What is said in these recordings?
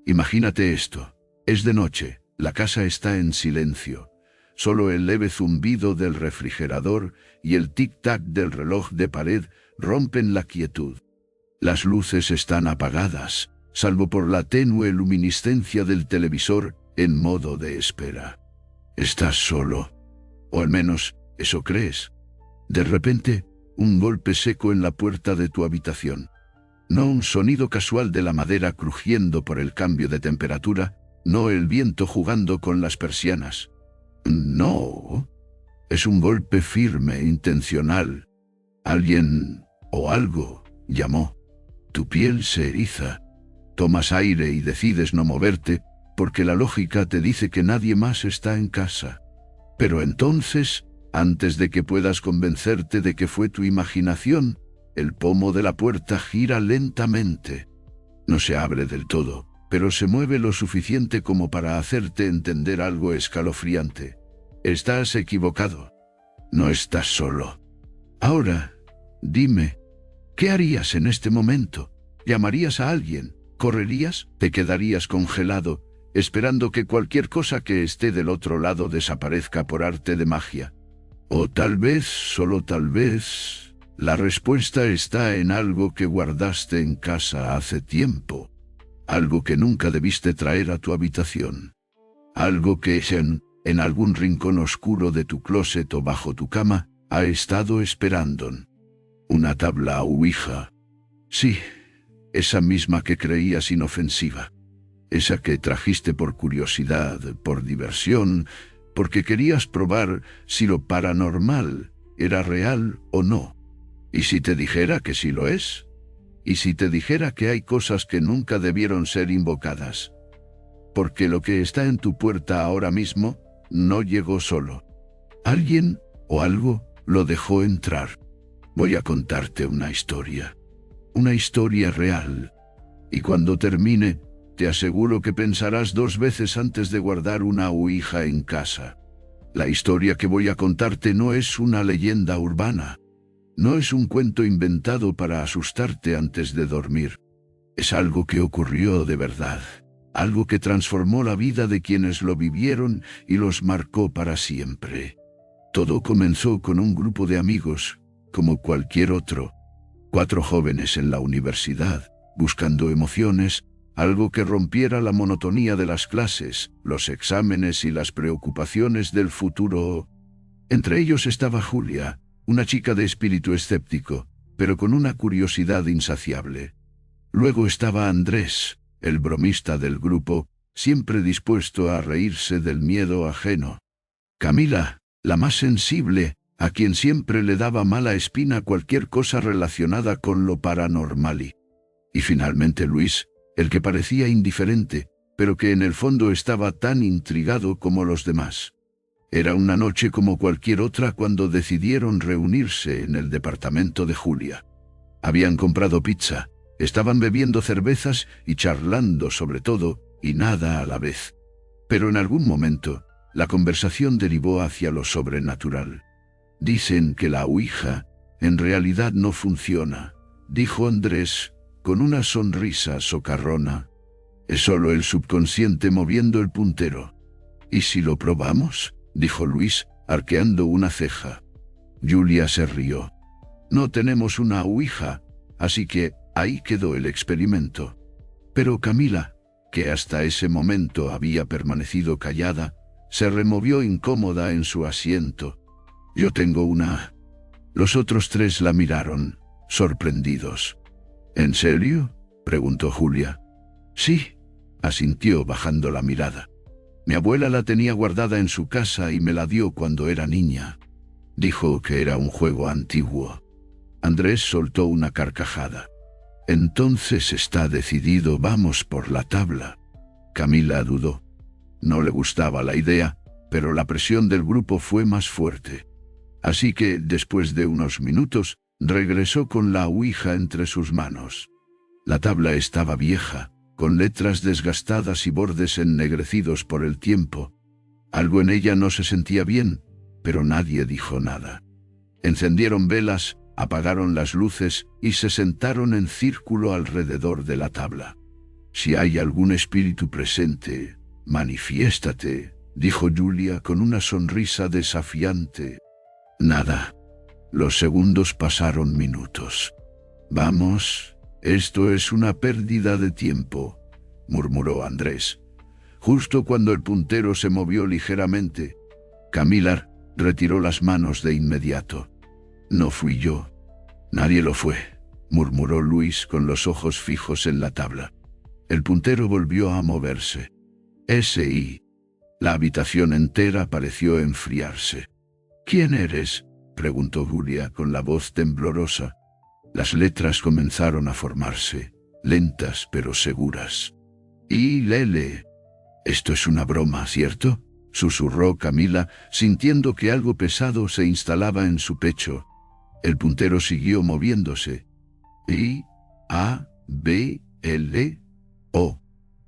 Imagínate esto. Es de noche, la casa está en silencio. Solo el leve zumbido del refrigerador y el tic-tac del reloj de pared rompen la quietud. Las luces están apagadas, salvo por la tenue luminiscencia del televisor en modo de espera. Estás solo. O al menos, eso crees. De repente, un golpe seco en la puerta de tu habitación. No un sonido casual de la madera crujiendo por el cambio de temperatura, no el viento jugando con las persianas. No. Es un golpe firme, intencional. Alguien o algo llamó. Tu piel se eriza. Tomas aire y decides no moverte, porque la lógica te dice que nadie más está en casa. Pero entonces, antes de que puedas convencerte de que fue tu imaginación, el pomo de la puerta gira lentamente. No se abre del todo, pero se mueve lo suficiente como para hacerte entender algo escalofriante. Estás equivocado. No estás solo. Ahora, dime, ¿qué harías en este momento? ¿Llamarías a alguien? ¿Correrías? ¿Te quedarías congelado, esperando que cualquier cosa que esté del otro lado desaparezca por arte de magia? O tal vez, solo tal vez, la respuesta está en algo que guardaste en casa hace tiempo. Algo que nunca debiste traer a tu habitación. Algo que en algún rincón oscuro de tu closet o bajo tu cama ha estado esperando. Una tabla ouija. Sí, esa misma que creías inofensiva. Esa que trajiste por curiosidad, por diversión, porque querías probar si lo paranormal era real o no. ¿Y si te dijera que sí lo es? ¿Y si te dijera que hay cosas que nunca debieron ser invocadas? Porque lo que está en tu puerta ahora mismo no llegó solo. Alguien o algo lo dejó entrar. Voy a contarte una historia real. Y cuando termine, te aseguro que pensarás 2 veces antes de guardar una ouija en casa. La historia que voy a contarte no es una leyenda urbana. No es un cuento inventado para asustarte antes de dormir. Es algo que ocurrió de verdad. Algo que transformó la vida de quienes lo vivieron y los marcó para siempre. Todo comenzó con un grupo de amigos, como cualquier otro. 4 jóvenes en la universidad, buscando emociones, algo que rompiera la monotonía de las clases, los exámenes y las preocupaciones del futuro. Entre ellos estaba Julia, una chica de espíritu escéptico, pero con una curiosidad insaciable. Luego estaba Andrés, el bromista del grupo, siempre dispuesto a reírse del miedo ajeno. Camila, la más sensible, a quien siempre le daba mala espina cualquier cosa relacionada con lo paranormal. Y finalmente Luis, el que parecía indiferente, pero que en el fondo estaba tan intrigado como los demás. Era una noche como cualquier otra cuando decidieron reunirse en el departamento de Julia. Habían comprado pizza, estaban bebiendo cervezas y charlando sobre todo y nada a la vez. Pero en algún momento, la conversación derivó hacia lo sobrenatural. Dicen que la ouija en realidad no funciona, dijo Andrés con una sonrisa socarrona. Es solo el subconsciente moviendo el puntero. ¿Y si lo probamos?, dijo Luis, arqueando una ceja. Julia se rió. No tenemos una ouija, así que ahí quedó el experimento. Pero Camila, que hasta ese momento había permanecido callada, se removió incómoda en su asiento. Yo tengo una. Los otros 3 la miraron, sorprendidos. ¿En serio?, preguntó Julia. Sí, asintió bajando la mirada. Mi abuela la tenía guardada en su casa y me la dio cuando era niña. Dijo que era un juego antiguo. Andrés soltó una carcajada. Entonces está decidido, vamos por la tabla. Camila dudó. No le gustaba la idea, pero la presión del grupo fue más fuerte. Así que, después de unos minutos, regresó con la ouija entre sus manos. La tabla estaba vieja, con letras desgastadas y bordes ennegrecidos por el tiempo. Algo en ella no se sentía bien, pero nadie dijo nada. Encendieron velas, apagaron las luces y se sentaron en círculo alrededor de la tabla. Si hay algún espíritu presente, manifiéstate, dijo Julia con una sonrisa desafiante. Nada. Los segundos pasaron minutos. Vamos, esto es una pérdida de tiempo, murmuró Andrés. Justo cuando el puntero se movió ligeramente, Camila retiró las manos de inmediato. No fui yo. Nadie lo fue, murmuró Luis con los ojos fijos en la tabla. El puntero volvió a moverse. S.I. La habitación entera pareció enfriarse. ¿Quién eres?, preguntó Julia con la voz temblorosa. Las letras comenzaron a formarse, lentas pero seguras. Y Lele. Esto es una broma, ¿cierto?, susurró Camila, sintiendo que algo pesado se instalaba en su pecho. El puntero siguió moviéndose. I, A, B, L, O.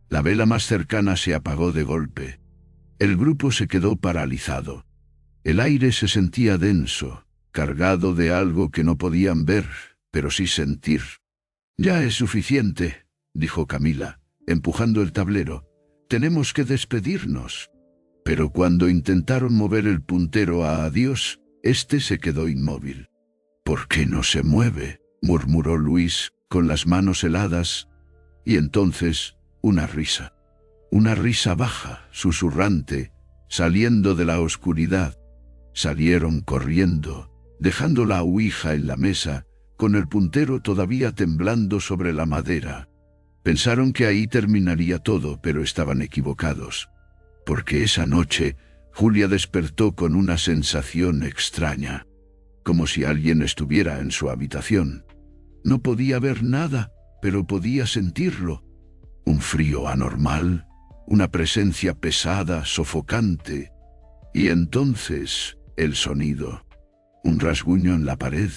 La vela más cercana se apagó de golpe. El grupo se quedó paralizado. El aire se sentía denso, cargado de algo que no podían ver, pero sí sentir. «Ya es suficiente», dijo Camila, empujando el tablero. «Tenemos que despedirnos». Pero cuando intentaron mover el puntero a adiós, este se quedó inmóvil. «¿Por qué no se mueve?», murmuró Luis, con las manos heladas. Y entonces, una risa baja, susurrante, saliendo de la oscuridad. Salieron corriendo, dejando la ouija en la mesa, con el puntero todavía temblando sobre la madera. Pensaron que ahí terminaría todo, pero estaban equivocados. Porque esa noche, Julia despertó con una sensación extraña, como si alguien estuviera en su habitación. No podía ver nada, pero podía sentirlo. Un frío anormal, una presencia pesada, sofocante. Y entonces, el sonido. Un rasguño en la pared,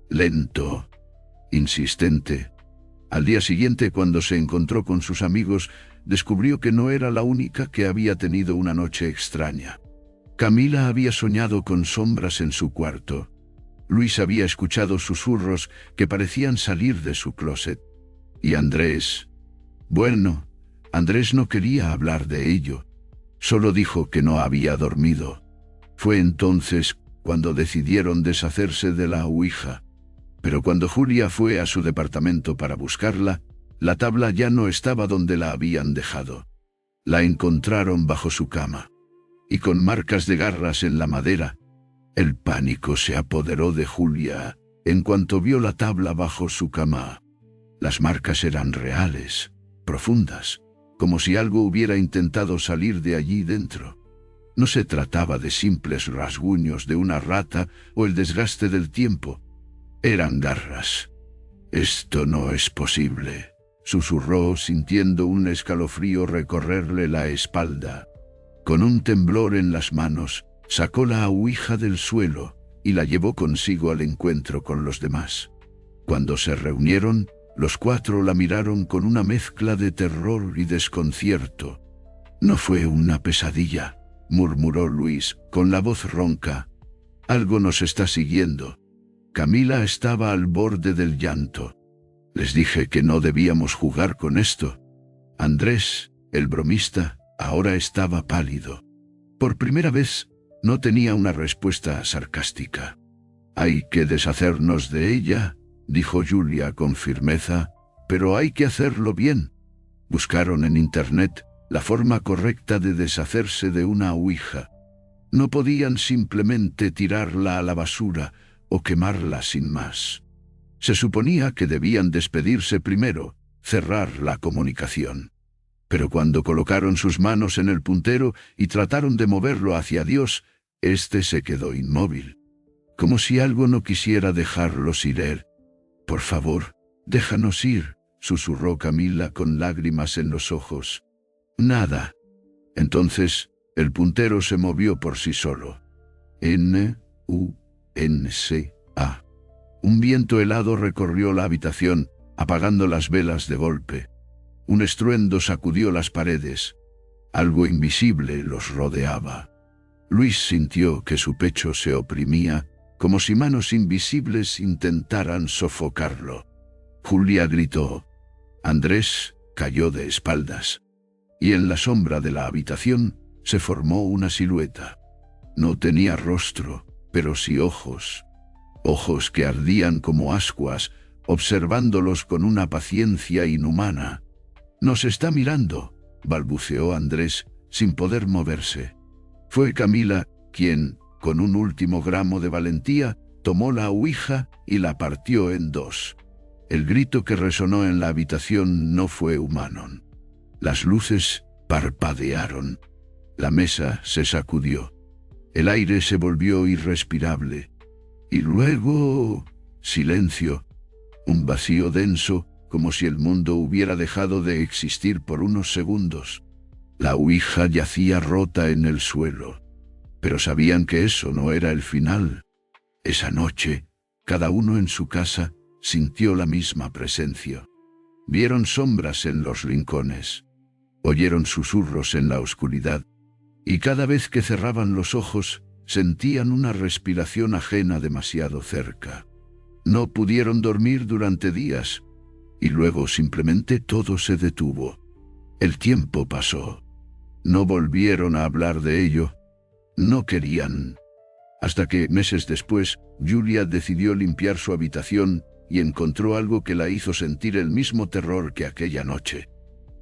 lento, insistente. Al día siguiente, cuando se encontró con sus amigos, descubrió que no era la única que había tenido una noche extraña. Camila había soñado con sombras en su cuarto. Luis había escuchado susurros que parecían salir de su closet. Y Andrés... Bueno, Andrés no quería hablar de ello. Solo dijo que no había dormido. Fue entonces cuando decidieron deshacerse de la ouija. Pero cuando Julia fue a su departamento para buscarla, la tabla ya no estaba donde la habían dejado. La encontraron bajo su cama. Y con marcas de garras en la madera. El pánico se apoderó de Julia en cuanto vio la tabla bajo su cama. Las marcas eran reales, profundas, como si algo hubiera intentado salir de allí dentro. No se trataba de simples rasguños de una rata o el desgaste del tiempo. Eran garras. «Esto no es posible», susurró, sintiendo un escalofrío recorrerle la espalda. Con un temblor en las manos, sacó la ouija del suelo y la llevó consigo al encuentro con los demás. Cuando se reunieron, los cuatro la miraron con una mezcla de terror y desconcierto. «No fue una pesadilla», murmuró Luis, con la voz ronca. «Algo nos está siguiendo». Camila estaba al borde del llanto. «Les dije que no debíamos jugar con esto». Andrés, el bromista, ahora estaba pálido. Por primera vez, no tenía una respuesta sarcástica. «Hay que deshacernos de ella», dijo Julia con firmeza, «pero hay que hacerlo bien». Buscaron en internet la forma correcta de deshacerse de una ouija. No podían simplemente tirarla a la basura o quemarla sin más. Se suponía que debían despedirse primero, cerrar la comunicación. Pero cuando colocaron sus manos en el puntero y trataron de moverlo hacia Dios, éste se quedó inmóvil, como si algo no quisiera dejarlos ir. «Por favor, déjanos ir», susurró Camila con lágrimas en los ojos. «Nada». Entonces, el puntero se movió por sí solo. N-U-N-C-A. Un viento helado recorrió la habitación, apagando las velas de golpe. Un estruendo sacudió las paredes. Algo invisible los rodeaba. Luis sintió que su pecho se oprimía, como si manos invisibles intentaran sofocarlo. Julia gritó. Andrés, cayó de espaldas, y en la sombra de la habitación se formó una silueta. No tenía rostro, pero sí ojos. Ojos que ardían como ascuas, observándolos con una paciencia inhumana. «Nos está mirando», balbuceó Andrés, sin poder moverse. Fue Camila quien, con un último gramo de valentía, tomó la ouija y la partió en dos. El grito que resonó en la habitación no fue humano. Las luces parpadearon. La mesa se sacudió. El aire se volvió irrespirable. Y luego, silencio. Un vacío denso, como si el mundo hubiera dejado de existir por unos segundos. La ouija yacía rota en el suelo. Pero sabían que eso no era el final. Esa noche, cada uno en su casa sintió la misma presencia. Vieron sombras en los rincones. Oyeron susurros en la oscuridad. Y cada vez que cerraban los ojos, sentían una respiración ajena demasiado cerca. No pudieron dormir durante días. Y luego simplemente todo se detuvo. El tiempo pasó. No volvieron a hablar de ello. No querían. Hasta que, meses después, Julia decidió limpiar su habitación y encontró algo que la hizo sentir el mismo terror que aquella noche.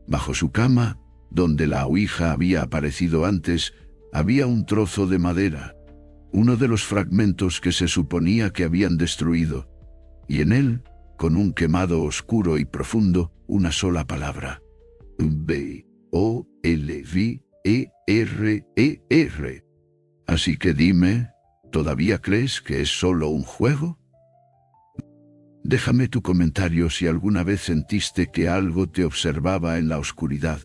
Bajo su cama, donde la ouija había aparecido antes, había un trozo de madera, uno de los fragmentos que se suponía que habían destruido, y en él, con un quemado oscuro y profundo, una sola palabra: Bolvier. Así que dime, ¿todavía crees que es solo un juego? Déjame tu comentario si alguna vez sentiste que algo te observaba en la oscuridad.